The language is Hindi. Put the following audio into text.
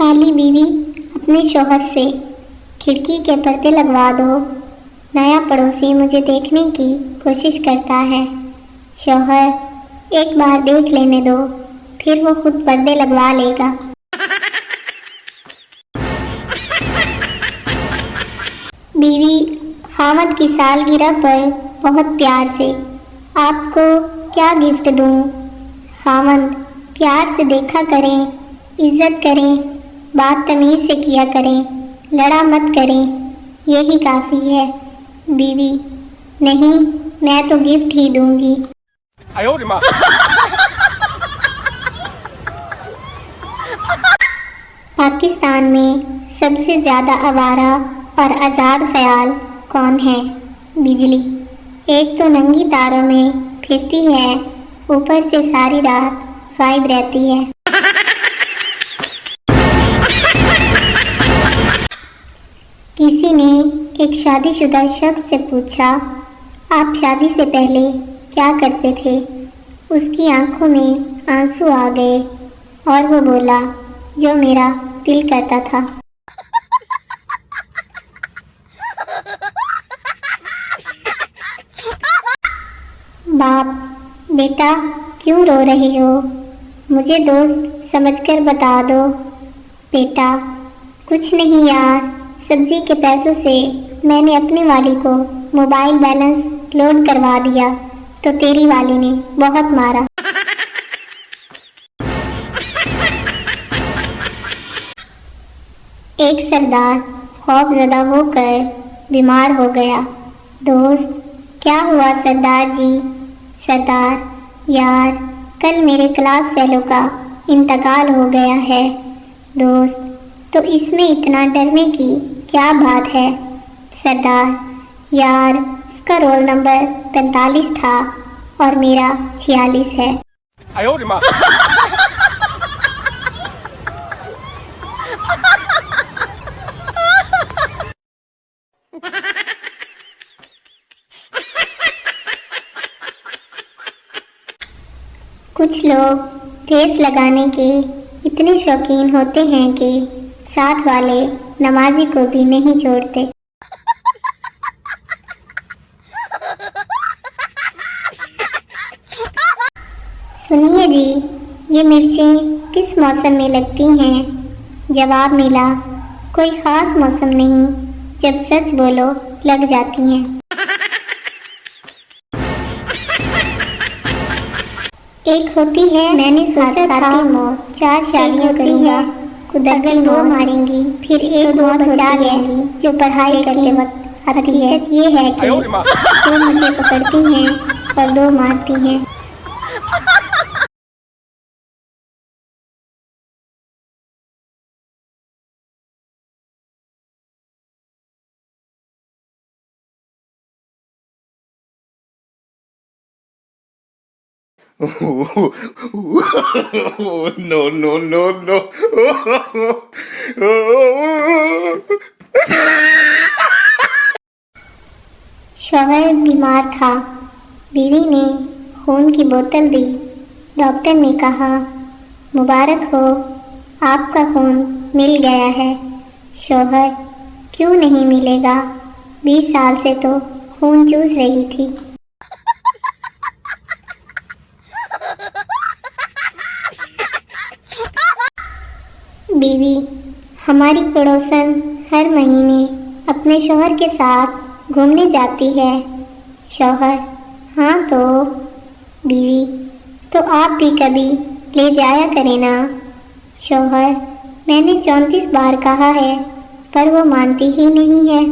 काली बीवी अपने शौहर से, खिड़की के पर्दे लगवा दो, नया पड़ोसी मुझे देखने की कोशिश करता है। शौहर, एक बार देख लेने दो, फिर वो खुद पर्दे लगवा लेगा। बीवी खामद की सालगिरह पर बहुत प्यार से, आपको क्या गिफ्ट दूं? खामद, प्यार से देखा करें, इज्जत करें, बात तमीज से किया करें, लड़ा मत करें, यही काफ़ी है। बीवी, नहीं, मैं तो गिफ्ट ही दूंगी। पाकिस्तान में सबसे ज़्यादा आवारा और आज़ाद ख्याल कौन है? बिजली। एक तो नंगी तारों में फिरती है, ऊपर से सारी रात गायब रहती है। किसी ने एक शादीशुदा शख्स से पूछा, आप शादी से पहले क्या करते थे? उसकी आंखों में आंसू आ गए और वो बोला, जो मेरा दिल करता था। बाप, बेटा क्यों रो रही हो? मुझे दोस्त समझकर बता दो। बेटा, कुछ नहीं यार, सब्जी के पैसों से मैंने अपनी वाली को मोबाइल बैलेंस लोड करवा दिया तो तेरी वाली ने बहुत मारा। एक सरदार खौफजदा होकर बीमार हो गया। दोस्त, क्या हुआ सरदार जी? सरदार, यार कल मेरे क्लास फेलो का इंतकाल हो गया है। दोस्त, तो इसमें इतना डरने की क्या बात है? सरदार, यार उसका रोल नंबर 45 था और मेरा 46 है। कुछ लोग रेस लगाने के इतने शौकीन होते हैं कि साथ वाले नमाजी को भी नहीं छोड़ते। सुनिए जी, ये मिर्चें किस मौसम में लगती हैं? जवाब मिला, कोई ख़ास मौसम नहीं, जब सच बोलो लग जाती हैं। एक होती है, मैंने सोचा था मौत, 4 शादियाँ करूँगा, कुदरती दो मारेंगी, फिर एक दो बचा लेंगी जो पढ़ाई करते वक्त आती है। ये है कि दो मुझे पकड़ती हैं और 2 मारती हैं। No, no, no, no. शौहर बीमार था, बीवी ने खून की बोतल दी। डॉक्टर ने कहा, मुबारक हो, आपका खून मिल गया है। शौहर, क्यों नहीं मिलेगा? 20 साल से तो खून चूस रही थी। बीवी, हमारी पड़ोसन हर महीने अपने शौहर के साथ घूमने जाती है। शौहर, हाँ तो? बीवी, तो आप भी कभी ले जाया करें ना। शौहर, मैंने 34 बार कहा है पर वो मानती ही नहीं है।